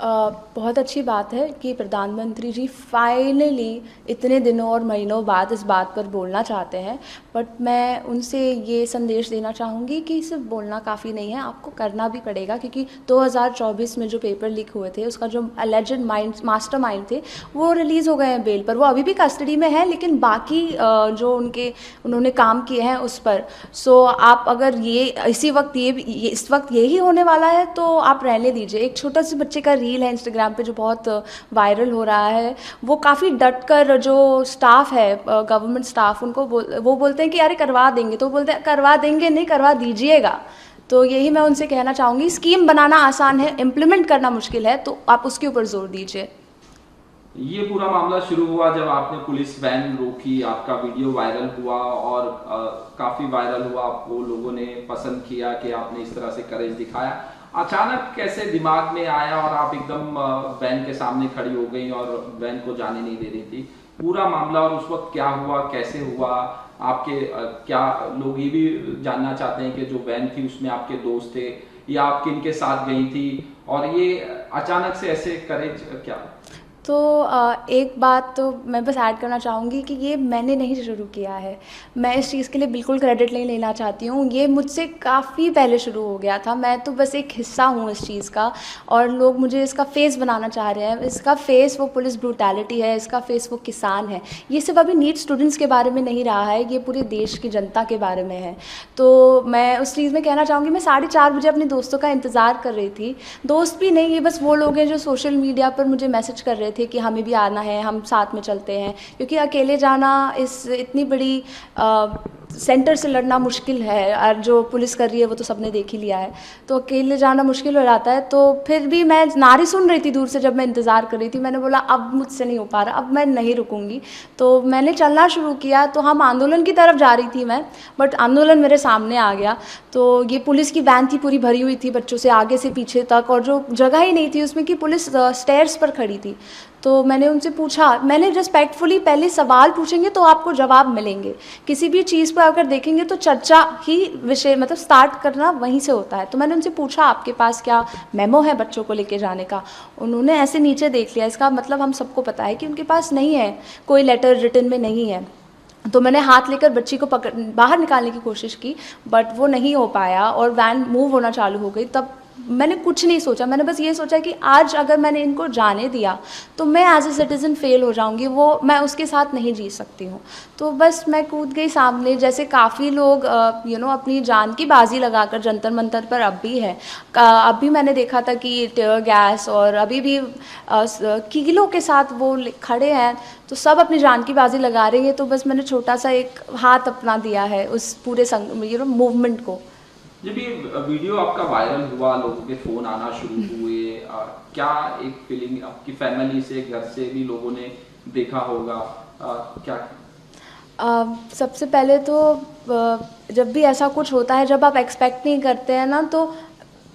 बहुत अच्छी बात है कि प्रधानमंत्री जी फाइनली इतने दिनों और महीनों बाद इस बात पर बोलना चाहते हैं। बट मैं उनसे ये संदेश देना चाहूँगी कि सिर्फ बोलना काफ़ी नहीं है, आपको करना भी पड़ेगा, क्योंकि 2024 में जो पेपर लीक हुए थे उसका जो एलिजेड मास्टरमाइंड थे वो रिलीज़ हो गए हैं बेल पर। वो अभी भी कस्टडी में है, लेकिन बाकी जो उन्होंने काम किए हैं उस पर। सो आप अगर ये इसी वक्त ये इस वक्त यही होने वाला है तो आप रहने दीजिए। एक छोटा से बच्चे का रील है इंस्टाग्राम पे जो बहुत वायरल हो रहा है, वो काफ़ी डट कर जो स्टाफ है गवर्नमेंट स्टाफ उनको वो बोलते हैं कि अरे करवा देंगे, तो बोलते हैं करवा देंगे नहीं, करवा दीजिएगा। तो यही मैं उनसे कहना चाहूँगी, स्कीम बनाना आसान है, इम्प्लीमेंट करना मुश्किल है, तो आप उसके ऊपर जोर दीजिए। ये पूरा मामला शुरू हुआ जब आपने पुलिस वैन रोकी, आपका वीडियो वायरल हुआ और काफी वायरल हुआ, आपको लोगों ने पसंद किया कि आपने इस तरह से करेज दिखाया। अचानक कैसे दिमाग में आया और आप एकदम वैन के सामने खड़ी हो गई और वैन को जाने नहीं दे रही थी? पूरा मामला और उस वक्त क्या हुआ, कैसे हुआ, आपके क्या लोग ये भी जानना चाहते हैं कि जो वैन थी उसमें आपके दोस्त थे या आप किन के साथ गई थी, और ये अचानक से ऐसे करेज क्या? तो एक बात तो मैं बस ऐड करना चाहूँगी कि ये मैंने नहीं शुरू किया है। मैं इस चीज़ के लिए बिल्कुल क्रेडिट नहीं लेना चाहती हूँ, ये मुझसे काफ़ी पहले शुरू हो गया था। मैं तो बस एक हिस्सा हूँ इस चीज़ का, और लोग मुझे इसका फेस बनाना चाह रहे हैं। इसका फेस वो पुलिस ब्रूटैलिटी है, इसका फेस वो किसान है। ये सिर्फ अभी नीट स्टूडेंट्स के बारे में नहीं रहा है, ये पूरे देश की जनता के बारे में है। तो मैं उस चीज़ में कहना चाहूँगी, मैं 4:30 बजे अपने दोस्तों का इंतज़ार कर रही थी। दोस्त भी नहीं, ये बस वो लोग हैं जो सोशल मीडिया पर मुझे मैसेज कर रहे थे कि हमें भी आना है, हम साथ में चलते हैं, क्योंकि अकेले जाना इस इतनी बड़ी सेंटर से लड़ना मुश्किल है, और जो पुलिस कर रही है वो तो सबने देख ही लिया है, तो अकेले जाना मुश्किल हो जाता है। तो फिर भी मैं नारे सुन रही थी दूर से जब मैं इंतज़ार कर रही थी। मैंने बोला अब मुझसे नहीं हो पा रहा, अब मैं नहीं रुकूंगी। तो मैंने चलना शुरू किया। तो हम आंदोलन की तरफ जा रही थी मैं, बट आंदोलन मेरे सामने आ गया। तो ये पुलिस की वैन थी, पूरी भरी हुई थी बच्चों से आगे से पीछे तक, और जो जगह ही नहीं थी उसमें कि पुलिस स्टेयर्स पर खड़ी थी। तो मैंने उनसे पूछा, मैंने रिस्पेक्टफुली पहले सवाल पूछेंगे तो आपको जवाब मिलेंगे। किसी भी चीज़ पर अगर देखेंगे तो चर्चा ही विषय मतलब स्टार्ट करना वहीं से होता है। तो मैंने उनसे पूछा आपके पास क्या मेमो है बच्चों को लेके जाने का? उन्होंने ऐसे नीचे देख लिया। इसका मतलब हम सबको पता है कि उनके पास नहीं है, कोई लेटर रिटन में नहीं है। तो मैंने हाथ लेकर बच्ची को बाहर निकालने की कोशिश की, बट वो नहीं हो पाया और वैन मूव होना चालू हो गई। तब मैंने कुछ नहीं सोचा, मैंने बस ये सोचा कि आज अगर मैंने इनको जाने दिया तो मैं एज ए सिटीज़न फेल हो जाऊंगी, वो मैं उसके साथ नहीं जी सकती हूँ। तो बस मैं कूद गई सामने, जैसे काफ़ी लोग अपनी जान की बाजी लगाकर जंतर मंतर पर अब भी है। अभी मैंने देखा था कि टीयर गैस और अभी भी कीलों के साथ वो खड़े हैं, तो सब अपनी जान की बाजी लगा रहे हैं। तो बस मैंने छोटा सा एक हाथ अपना दिया है उस पूरे मूवमेंट को। जब ये वीडियो आपका वायरल हुआ, लोगों के फोन आना शुरू हुए, क्या एक फीलिंग आपकी फैमिली से, घर से भी लोगों ने देखा होगा, क्या? सबसे पहले तो जब भी ऐसा कुछ होता है, जब आप एक्सपेक्ट नहीं करते हैं ना, तो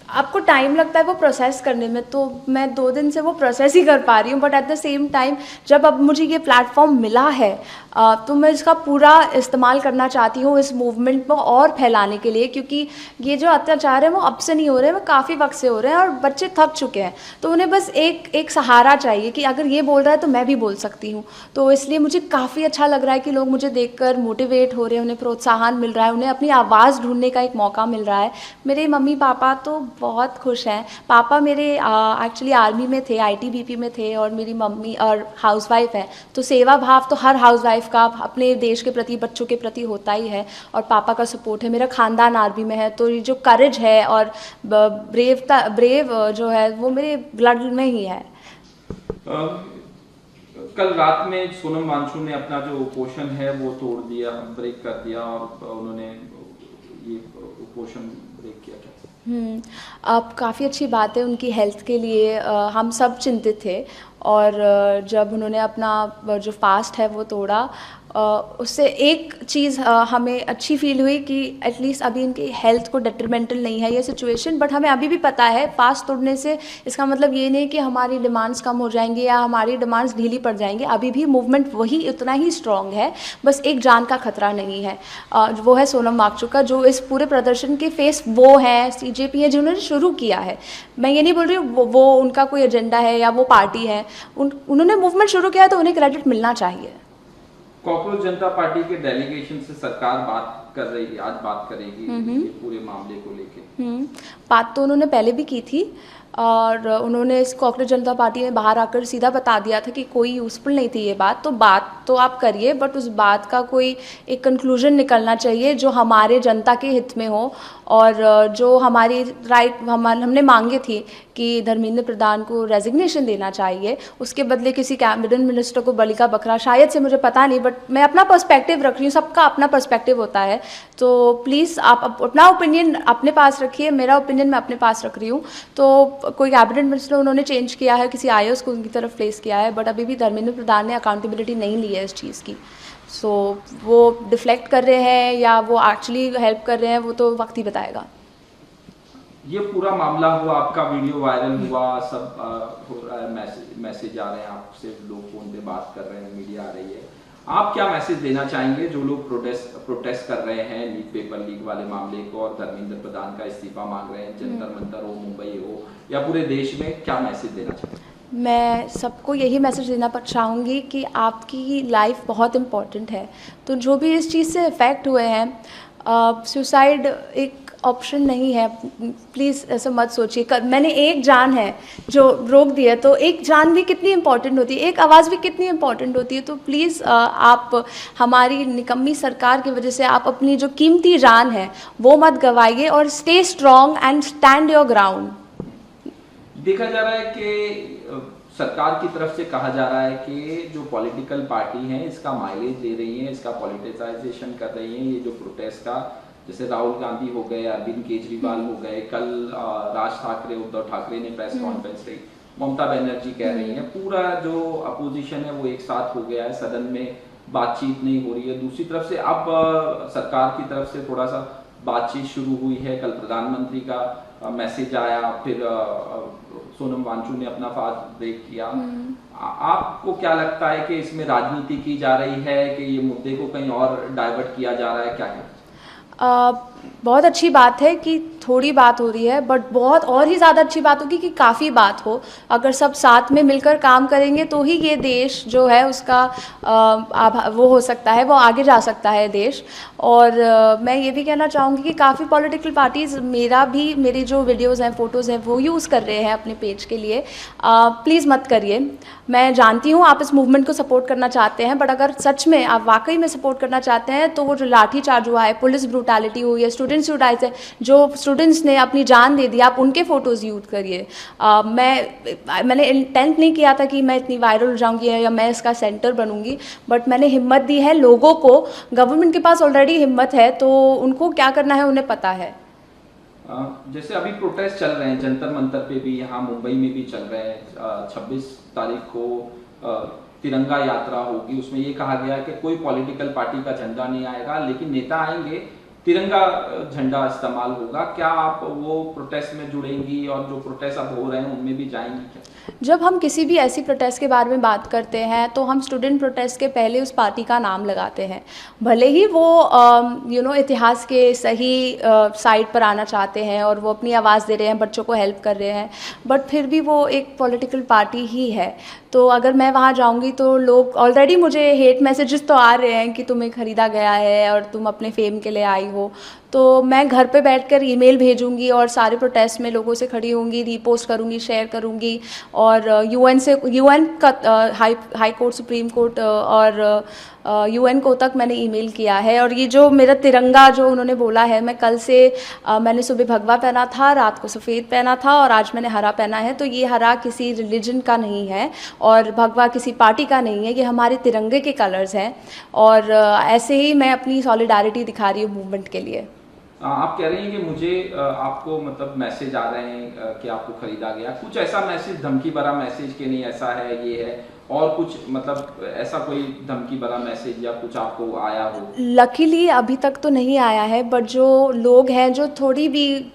आपको टाइम लगता है वो प्रोसेस करने में। तो मैं 2 दिन से वो प्रोसेस ही कर पा रही हूँ, but at the same time जब अब मुझे ये प्लेटफॉर्म मिला है तो मैं इसका पूरा इस्तेमाल करना चाहती हूँ इस मूवमेंट को और फैलाने के लिए, क्योंकि ये जो अत्याचार है वो अब से नहीं हो रहे हैं, वो काफ़ी वक्त से हो रहे हैं और बच्चे थक चुके हैं। तो उन्हें बस एक सहारा चाहिए कि अगर ये बोल रहा है तो मैं भी बोल सकती हूँ। तो इसलिए मुझे काफ़ी अच्छा लग रहा है कि लोग मुझे देखकर मोटिवेट हो रहे हैं, उन्हें प्रोत्साहन मिल रहा है, उन्हें अपनी आवाज़ ढूंढने का एक मौका मिल रहा है। मेरे मम्मी पापा तो बहुत खुश हैं। पापा मेरे एक्चुअली आर्मी में थे, आईटीबीपी में थे, और मेरी मम्मी और हाउसवाइफ है। तो सेवा भाव तो हर हाउसवाइफ का अपने देश के प्रति, बच्चों के प्रति होता ही है, और पापा का सपोर्ट है। मेरा खानदान आर्मी में है, तो ये जो करेज है और ब्रेव जो है वो मेरे ब्लड में ही है। कल रात में सोनम वांगचुक ने अपना जो पोषण है वो तोड़ दिया, ब्रेक कर दिया, और उन्होंने ये पोषण ब्रेक किया। अब काफ़ी अच्छी बात है उनकी हेल्थ के लिए। हम सब चिंतित थे, और जब उन्होंने अपना जो फास्ट है वो तोड़ा, उससे एक चीज़ हमें अच्छी फील हुई कि एटलीस्ट अभी इनकी हेल्थ को डेट्रीमेंटल नहीं है ये सिचुएशन, बट हमें अभी भी पता है फास्ट तोड़ने से इसका मतलब ये नहीं कि हमारी डिमांड्स कम हो जाएंगी या हमारी डिमांड्स ढीली पड़ जाएंगी। अभी भी मूवमेंट वही उतना ही स्ट्रॉन्ग है, बस एक जान का खतरा नहीं है। वो है सोनम वांगचुक का, जो इस पूरे प्रदर्शन के फेस वो हैं, सीजेपी है जिन्होंने शुरू किया है। मैं ये नहीं बोल रही हूँ वो उनका कोई एजेंडा है या वो पार्टी है, उन्होंने मूवमेंट शुरू किया है तो उन्हें क्रेडिट मिलना चाहिए। कॉकरोच जनता पार्टी के डेलीगेशन से सरकार बात कर रही है, आज बात करेगी ये पूरे मामले को लेके। बात तो उन्होंने पहले भी की थी और उन्होंने इस कॉकरोच जनता पार्टी ने बाहर आकर सीधा बता दिया था कि कोई यूज़फुल नहीं थी ये बात। तो बात तो आप करिए, बट उस बात का कोई एक कंक्लूजन निकलना चाहिए जो हमारे जनता के हित में हो, और जो हमारी हमने मांगे थी कि धर्मेंद्र प्रधान को रेजिग्नेशन देना चाहिए, उसके बदले किसी कैबिनेट मिनिस्टर को बलि का बकरा, शायद से मुझे पता नहीं, बट मैं अपना पर्सपेक्टिव रख रही हूँ, सबका अपना पर्सपेक्टिव होता है। तो प्लीज़ आप अपना ओपिनियन अपने पास रखिए, मेरा ओपिनियन मैं अपने पास रख रही हूँ। तो कोई कैबिनेट मिनिस्टर उन्होंने चेंज किया है, किसी आईएएस को उनकी तरफ प्लेस किया है, बट अभी भी धर्मेंद्र प्रधान ने अकाउंटेबिलिटी नहीं ली है इस चीज़ की। सो वो डिफ्लेक्ट कर रहे हैं या वो एक्चुअली हेल्प कर रहे हैं, वो तो वक्त ही बताएगा। ये पूरा मामला हुआ, आपका वीडियो वायरल हुआ, सब हो रहा है, मैसेज आ रहे हैं आपसे, लोग फोन पे बात कर रहे हैं, मीडिया आ रही है। आप क्या मैसेज देना चाहेंगे जो लोग प्रोटेस्ट कर रहे हैं लीक पेपर लीक वाले मामले को और धर्मेंद्र प्रधान का इस्तीफा मांग रहे हैं, जंतर मंतर हो, मुंबई हो या पूरे देश में, क्या मैसेज देना चाहेंगे? मैं सबको यही मैसेज देना चाहूँगी कि आपकी लाइफ बहुत इम्पॉर्टेंट है। तो जो भी इस चीज़ से इफ़ेक्ट हुए हैं, सुसाइड एक ऑप्शन नहीं है, प्लीज़ ऐसा मत सोचिए। मैंने एक जान है जो रोक दी है, तो एक जान भी कितनी इम्पॉर्टेंट होती है, एक आवाज़ भी कितनी इम्पॉर्टेंट होती है। तो प्लीज़ आप हमारी निकम्मी सरकार की वजह से आप अपनी जो कीमती जान है वो मत गवाइए, और stay strong and stand your ground. देखा जा रहा है कि सरकार की तरफ से कहा जा रहा है कि जो पॉलिटिकल पार्टी हैं इसका माइलेज दे रही हैं, इसका पॉलिटिसाइजेशन कर रही हैं। ये जो प्रोटेस्ट का, जैसे राहुल गांधी हो गए, अरविंद केजरीवाल हो गए, कल राज ठाकरे, उद्धव ठाकरे ने प्रेस कॉन्फ्रेंस की, ममता बनर्जी कह रही हैं, पूरा जो अपोजिशन है वो एक साथ हो गया है, सदन में बातचीत नहीं हो रही है। दूसरी तरफ से अब सरकार की तरफ से थोड़ा सा बातचीत शुरू हुई है, कल प्रधानमंत्री का मैसेज आया, फिर सोनम वांगचुक ने अपना फास्ट ब्रेक किया। आपको क्या लगता है कि इसमें राजनीति की जा रही है कि ये मुद्दे को कहीं और डाइवर्ट किया जा रहा है, क्या है? बहुत अच्छी बात है कि थोड़ी बात हो रही है, बट बहुत और ही ज़्यादा अच्छी बात होगी कि काफ़ी बात हो। अगर सब साथ में मिलकर काम करेंगे तो ही ये देश जो है उसका वो हो सकता है, वो आगे जा सकता है देश। और मैं ये भी कहना चाहूँगी कि काफ़ी पॉलिटिकल पार्टीज़ मेरी जो वीडियोज़ हैं, फ़ोटोज़ हैं, वो यूज़ कर रहे हैं अपने पेज के लिए। प्लीज़ मत करिए। मैं जानती हूँ आप इस मूवमेंट को सपोर्ट करना चाहते हैं, बट अगर सच में आप वाकई में सपोर्ट करना चाहते हैं तो वो जो लाठीचार्ज हुआ है, पुलिस ब्रूटैलिटी हुई है, स्टूडेंट्स सुसाइड है, जो स्टूडेंट्स ने अपनी जान दे दी, आप उनके फ़ोटोज़ यूज़ करिए। मैंने इंटेंट नहीं किया था कि मैं इतनी वायरल हो जाऊँगी या मैं इसका सेंटर बनूँगी, बट मैंने हिम्मत दी है लोगों को। गवर्नमेंट के पास ऑलरेडी हिम्मत है, तो उनको क्या करना है उन्हें पता है। जैसे अभी प्रोटेस्ट चल रहे हैं जंतर मंतर पे भी, यहाँ मुंबई में भी चल रहे हैं। 26 तारीख को तिरंगा यात्रा होगी, उसमें ये कहा गया है कि कोई पॉलिटिकल पार्टी का झंडा नहीं आएगा, लेकिन नेता आएंगे, तिरंगा झंडा इस्तेमाल होगा। क्या आप वो प्रोटेस्ट में जुड़ेंगी और जो प्रोटेस्ट अब हो रहे हैं उनमें भी जाएंगी क्या? जब हम किसी भी ऐसी प्रोटेस्ट के बारे में बात करते हैं तो हम स्टूडेंट प्रोटेस्ट के पहले उस पार्टी का नाम लगाते हैं, भले ही वो इतिहास के सही साइड पर आना चाहते हैं और वो अपनी आवाज़ दे रहे हैं, बच्चों को हेल्प कर रहे हैं, बट फिर भी वो एक पॉलिटिकल पार्टी ही है। तो अगर मैं वहाँ जाऊँगी तो लोग, ऑलरेडी मुझे हेट मैसेजेस तो आ रहे हैं कि तुम्हें ख़रीदा गया है और तुम अपने फेम के लिए आई हो, तो मैं घर पे बैठकर ईमेल भेजूंगी और सारे प्रोटेस्ट में लोगों से खड़ी होंगी, रीपोस्ट करूंगी, शेयर करूंगी। और यूएन का हाई कोर्ट, सुप्रीम कोर्ट और यूएन को तक मैंने ईमेल किया है। और ये जो मेरा तिरंगा जो उन्होंने बोला है, मैं कल से मैंने सुबह भगवा पहना था, रात को सफ़ेद पहना था और आज मैंने हरा पहना है। तो ये हरा किसी रिलीजन का नहीं है और भगवा किसी पार्टी का नहीं है, ये हमारे तिरंगे के कलर्स हैं। और ऐसे ही मैं अपनी सॉलिडारिटी दिखा रही हूँ मूवमेंट के लिए। आप कह रही हैं कि मुझे आपको मतलब मैसेज आ रहे हैं कि आपको खरीदा गया, कुछ ऐसा मैसेज धमकी भरा मैसेज कि नहीं ऐसा है ये है, और कुछ मतलब ऐसा कोई धमकी भरा मैसेज या कुछ आपको आया हो? लकीली अभी तक तो नहीं आया है, बट जो लोग हैं जो थोड़ी भी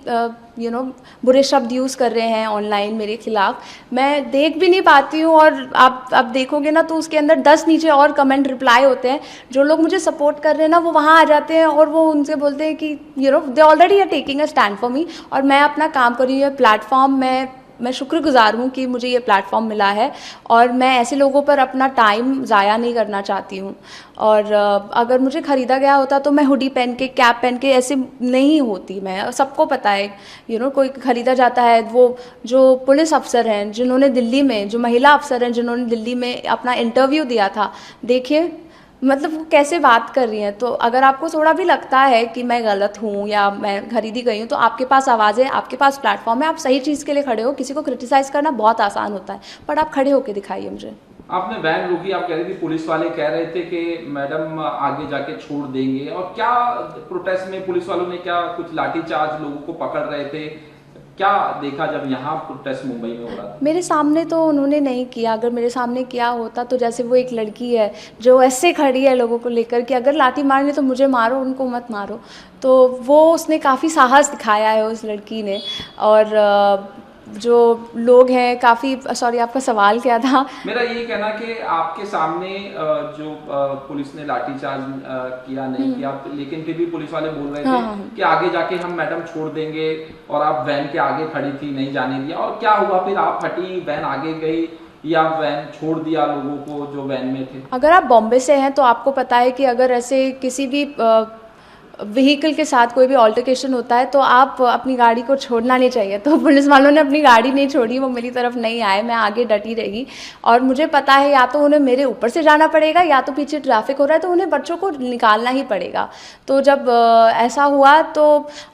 बुरे शब्द यूज़ कर रहे हैं ऑनलाइन मेरे खिलाफ, मैं देख भी नहीं पाती हूँ। और आप देखोगे ना तो उसके अंदर 10 नीचे और कमेंट रिप्लाई होते हैं। जो लोग मुझे सपोर्ट कर रहे हैं ना वो वहाँ आ जाते हैं और वो उनसे बोलते हैं कि they already are taking a stand for me, और मैं अपना काम कर रही हूँ प्लेटफॉर्म में। मैं शुक्रगुज़ार हूँ कि मुझे ये प्लेटफॉर्म मिला है, और मैं ऐसे लोगों पर अपना टाइम ज़ाया नहीं करना चाहती हूँ। और अगर मुझे ख़रीदा गया होता तो मैं हुडी पहन के, कैप पहन के ऐसे नहीं होती। मैं, सबको पता है कोई ख़रीदा जाता है, वो जो पुलिस अफसर हैं जिन्होंने दिल्ली में, जो महिला अफसर हैं जिन्होंने दिल्ली में अपना इंटरव्यू दिया था, देखिए मतलब वो कैसे बात कर रही हैं। तो अगर आपको थोड़ा भी लगता है कि मैं गलत हूँ या मैं खरीदी गई हूँ, तो आपके पास आवाज़ है, आपके पास प्लेटफॉर्म है, आप सही चीज़ के लिए खड़े हो। किसी को क्रिटिसाइज़ करना बहुत आसान होता है, बट आप खड़े होकर दिखाइए मुझे। आपने वैन रोकी, आप कह रही थी पुलिस वाले कह रहे थे कि मैडम आगे जाके छोड़ देंगे, और क्या प्रोटेस्ट में पुलिस वालों ने क्या कुछ लाठीचार्ज, लोगों को पकड़ रहे थे, क्या देखा जब यहाँ प्रोटेस्ट मुंबई में हो रहा था? मेरे सामने तो उन्होंने नहीं किया। अगर मेरे सामने किया होता तो जैसे वो एक लड़की है जो ऐसे खड़ी है लोगों को लेकर कि अगर लाठी मारनी तो मुझे मारो, उनको मत मारो, तो वो उसने काफ़ी साहस दिखाया है उस लड़की ने। और जो लोग हैं काफ़ी, सॉरी आपका सवाल क्या था? मेरा ये कहना कि आपके सामने जो पुलिस ने लाठीचार्ज किया नहीं किया, लेकिन फिर भी पुलिस वाले बोल रहे थे कि आगे जाके हम मैडम छोड़ देंगे, और आप वैन के आगे खड़ी थी, नहीं जाने दिया। और क्या हुआ फिर? आप हटी, वैन आगे गई, या वैन छोड़ दिया लोगों को जो वैन में थे? अगर आप बॉम्बे से हैं तो आपको पता है कि अगर ऐसे किसी भी व्हीकल के साथ कोई भी ऑल्टरकेशन होता है तो आप अपनी गाड़ी को छोड़ना नहीं चाहिए। तो पुलिस वालों ने अपनी गाड़ी नहीं छोड़ी, वो मेरी तरफ नहीं आए, मैं आगे डटी रही। और मुझे पता है या तो उन्हें मेरे ऊपर से जाना पड़ेगा या तो पीछे ट्रैफिक हो रहा है तो उन्हें बच्चों को निकालना ही पड़ेगा। तो जब ऐसा हुआ तो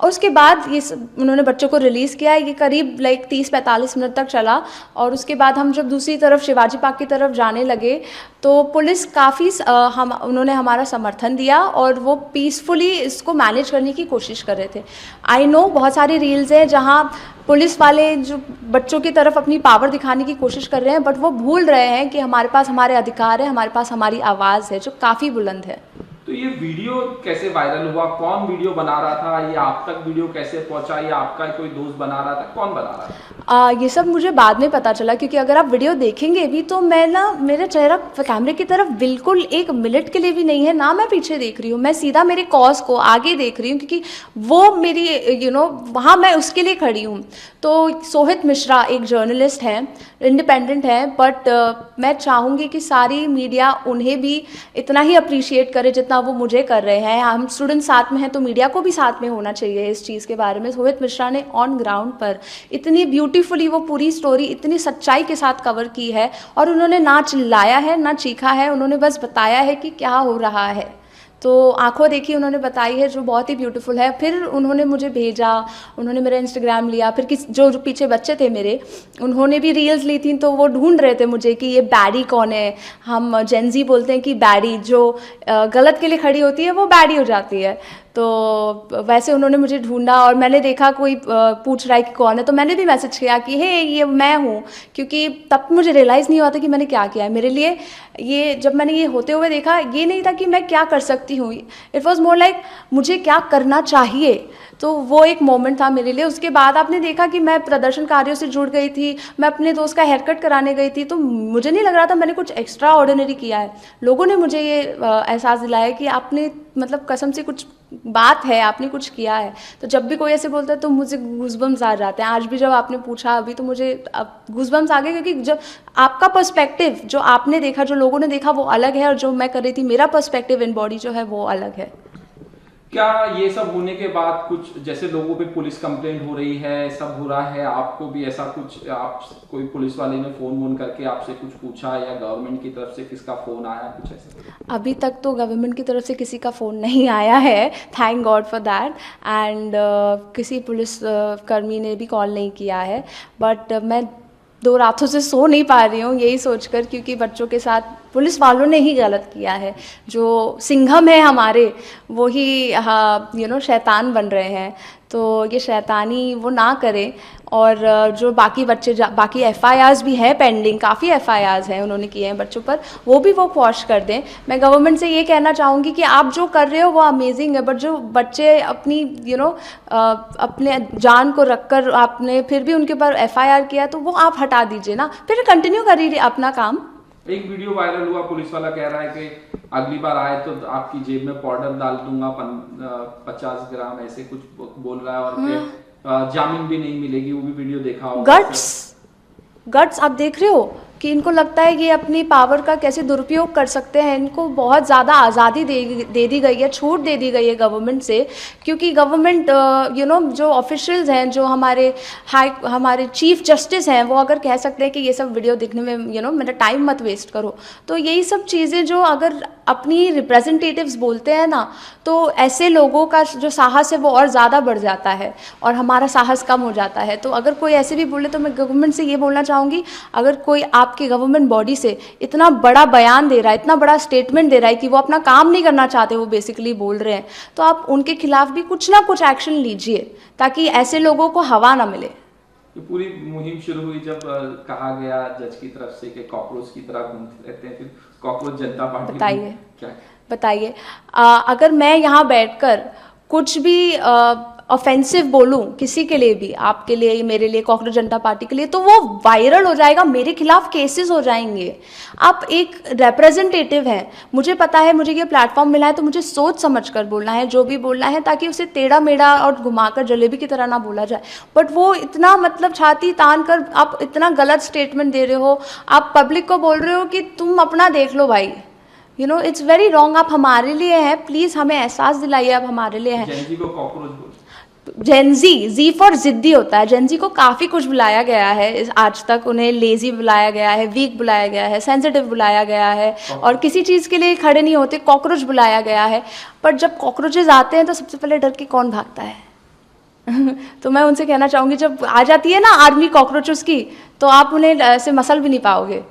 उसके बाद उन्होंने बच्चों को रिलीज़ किया। ये करीब 30-45 मिनट तक चला, और उसके बाद हम जब दूसरी तरफ शिवाजी पार्क की तरफ जाने लगे तो पुलिस काफ़ी उन्होंने हमारा समर्थन दिया, और वो पीसफुली इसको मैनेज करने की कोशिश कर रहे थे। आई नो बहुत सारी रील्स हैं जहाँ पुलिस वाले जो बच्चों की तरफ अपनी पावर दिखाने की कोशिश कर रहे हैं, बट वो भूल रहे हैं कि हमारे पास हमारे अधिकार है, हमारे पास हमारी आवाज़ है जो काफ़ी बुलंद है। तो ये वीडियो कैसे वायरल हुआ? कौन वीडियो बना रहा था? ये आप तक वीडियो कैसे पहुंचा? या आपका कोई दोस्त बना रहा था? कौन बना रहा था? ये सब मुझे बाद में पता चला, क्योंकि अगर आप वीडियो देखेंगे भी तो मैं ना, मेरा चेहरा कैमरे की तरफ बिल्कुल 1 मिनट के लिए भी नहीं है, ना मैं पीछे देख रही हूँ, मैं सीधा मेरे कॉज को आगे देख रही हूँ, क्योंकि वो मेरी वहाँ मैं उसके लिए खड़ी हूँ। तो सोहित मिश्रा एक जर्नलिस्ट हैं, इंडिपेंडेंट हैं, बट मैं चाहूँगी कि सारी मीडिया उन्हें भी इतना ही अप्रिशिएट करे जितना वो मुझे कर रहे हैं। हम स्टूडेंट साथ में हैं तो मीडिया को भी साथ में होना चाहिए इस चीज़ के बारे में। सोहित मिश्रा ने ऑन ग्राउंड पर इतनी ब्यूटीफुली वो पूरी स्टोरी इतनी सच्चाई के साथ कवर की है, और उन्होंने ना चिल्लाया है ना चीखा है, उन्होंने बस बताया है कि क्या हो रहा है। तो आंखों देखी उन्होंने बताई है, जो बहुत ही ब्यूटीफुल है। फिर उन्होंने मुझे भेजा, उन्होंने मेरा इंस्टाग्राम लिया, फिर जो पीछे बच्चे थे मेरे, उन्होंने भी रील्स ली थी, तो वो ढूंढ रहे थे मुझे कि ये बैडी कौन है। हम जेनजी बोलते हैं कि बैडी, जो गलत के लिए खड़ी होती है वो बैडी हो जाती है। तो वैसे उन्होंने मुझे ढूंढा, और मैंने देखा कोई पूछ रहा है कि कौन है, तो मैंने भी मैसेज किया कि हे ये मैं हूँ, क्योंकि तब मुझे रियलाइज़ नहीं हुआ था कि मैंने क्या किया है। मेरे लिए ये, जब मैंने ये होते हुए देखा, ये नहीं था कि मैं क्या कर सकती हूँ, इट वॉज मोर लाइक मुझे क्या करना चाहिए। तो वो एक मोमेंट था मेरे लिए। उसके बाद आपने देखा कि मैं प्रदर्शनकारियों से जुड़ गई थी, मैं अपने दोस्त का हेयर कट कराने गई थी, तो मुझे नहीं लग रहा था मैंने कुछ एक्स्ट्रा ऑर्डिनरी किया है। लोगों ने मुझे ये एहसास दिलाया कि आपने मतलब कसम से कुछ बात है, आपने कुछ किया है। तो जब भी कोई ऐसे बोलता है तो मुझे गूज़बम्स आ जाते हैं। आज भी जब आपने पूछा अभी तो मुझे अब गूज़बम्स आ गए, क्योंकि जब आपका पर्सपेक्टिव, जो आपने देखा, जो लोगों ने देखा वो अलग है, और जो मैं कर रही थी, मेरा पर्सपेक्टिव इन बॉडी जो है वो अलग है। क्या ये सब होने के बाद कुछ, जैसे लोगों पे पुलिस कंप्लेंट हो रही है, सब हो रहा है, आपको भी ऐसा कुछ, आप कोई पुलिस वाले ने फ़ोन करके आपसे कुछ पूछा, या गवर्नमेंट की तरफ से किसका फ़ोन आया, कुछ ऐसा? अभी तक तो गवर्नमेंट की तरफ से किसी का फ़ोन नहीं आया है, thank God for that. And किसी पुलिस कर्मी ने भी कॉल नहीं किया है। बट मैं 2 रातों से सो नहीं पा रही हूँ यही सोचकर, क्योंकि बच्चों के साथ पुलिस वालों ने ही गलत किया है। जो सिंघम है हमारे, वो ही शैतान बन रहे हैं। तो ये शैतानी वो ना करें। और जो बाकी बच्चे बाकी FIRs भी हैं पेंडिंग, काफ़ी FIRs हैं उन्होंने किए हैं बच्चों पर, वो भी वो क्वॉश कर दें। मैं गवर्नमेंट से ये कहना चाहूँगी कि आप जो कर रहे हो वो अमेजिंग है, बट जो बच्चे अपनी अपने जान को रख कर आपने फिर भी उनके ऊपर FIR किया, तो वो आप हटा दीजिए ना, फिर कंटिन्यू करिए अपना काम। एक वीडियो वायरल हुआ, पुलिस वाला कह रहा है कि अगली बार आए तो आपकी जेब में पाउडर डाल दूंगा 50 ग्राम, ऐसे कुछ बोल रहा है, और फिर जामीन भी नहीं मिलेगी। वो भी वीडियो देखा होगा। गट्स आप देख रहे हो कि इनको लगता है कि ये अपनी पावर का कैसे दुरुपयोग कर सकते हैं। इनको बहुत ज़्यादा आज़ादी दे दी गई है, छूट दे दी गई है गवर्नमेंट से, क्योंकि गवर्नमेंट जो ऑफिशियल्स हैं, जो हमारे चीफ जस्टिस हैं, वो अगर कह सकते हैं कि ये सब वीडियो देखने में मेरा टाइम मत वेस्ट करो, तो यही सब चीज़ें जो अगर अपनी रिप्रेजेंटेटिव्स बोलते हैं ना, तो ऐसे लोगों का जो साहस है वो और ज़्यादा बढ़ जाता है और हमारा साहस कम हो जाता है। तो अगर कोई ऐसे भी बोले तो मैं गवर्नमेंट से ये बोलना चाहूँगी, अगर कोई आपकी गवर्नमेंट बॉडी से इतना बड़ा बयान दे रहा है, इतना बड़ा स्टेटमेंट दे रहा है कि वो अपना काम नहीं करना चाहते, वो बेसिकली बोल रहे हैं, तो आप उनके खिलाफ भी कुछ ना कुछ एक्शन लीजिए ताकि ऐसे लोगों को हवा ना मिले। ये पूरी मुहिम शुरू हुई जब कहा गया जज की तरफ से कि कॉकरोच की तरह घूमते रहते हैं, फिर कॉकरोच जनता पार्टी। बताइए अगर मैं यहाँ बैठकर कुछ भी ऑफेंसिव बोलूँ किसी के लिए भी, आपके लिए, मेरे लिए, कॉकरोच जनता पार्टी के लिए, तो वो वायरल हो जाएगा, मेरे खिलाफ केसेस हो जाएंगे। आप एक रिप्रेजेंटेटिव हैं, मुझे पता है मुझे ये प्लेटफॉर्म मिला है, तो मुझे सोच समझ कर बोलना है जो भी बोलना है, ताकि उसे टेढ़ा मेढ़ा और घुमाकर जलेबी की तरह ना बोला जाए। बट वो इतना छाती तान कर आप इतना गलत स्टेटमेंट दे रहे हो, आप पब्लिक को बोल रहे हो कि तुम अपना देख लो भाई, इट्स वेरी रॉन्ग। आप हमारे लिए हैं, प्लीज़ हमें एहसास दिलाइए आप हमारे लिए हैं। जेनजी को कॉकरोच बोलते, जी फॉर जिद्दी होता है। जेनजी को काफ़ी कुछ बुलाया गया है आज तक, उन्हें लेजी बुलाया गया है, वीक बुलाया गया है, सेंसिटिव बुलाया गया है, और किसी चीज़ के लिए खड़े नहीं होते। कॉकरोच बुलाया गया है, पर जब कॉकरोचेज आते हैं तो सबसे पहले डर के कौन भागता है? तो मैं उनसे कहना चाहूँगी, जब आ जाती है ना आर्मी कॉकरोचेस की, तो आप उन्हें ऐसे मसल भी नहीं पाओगे।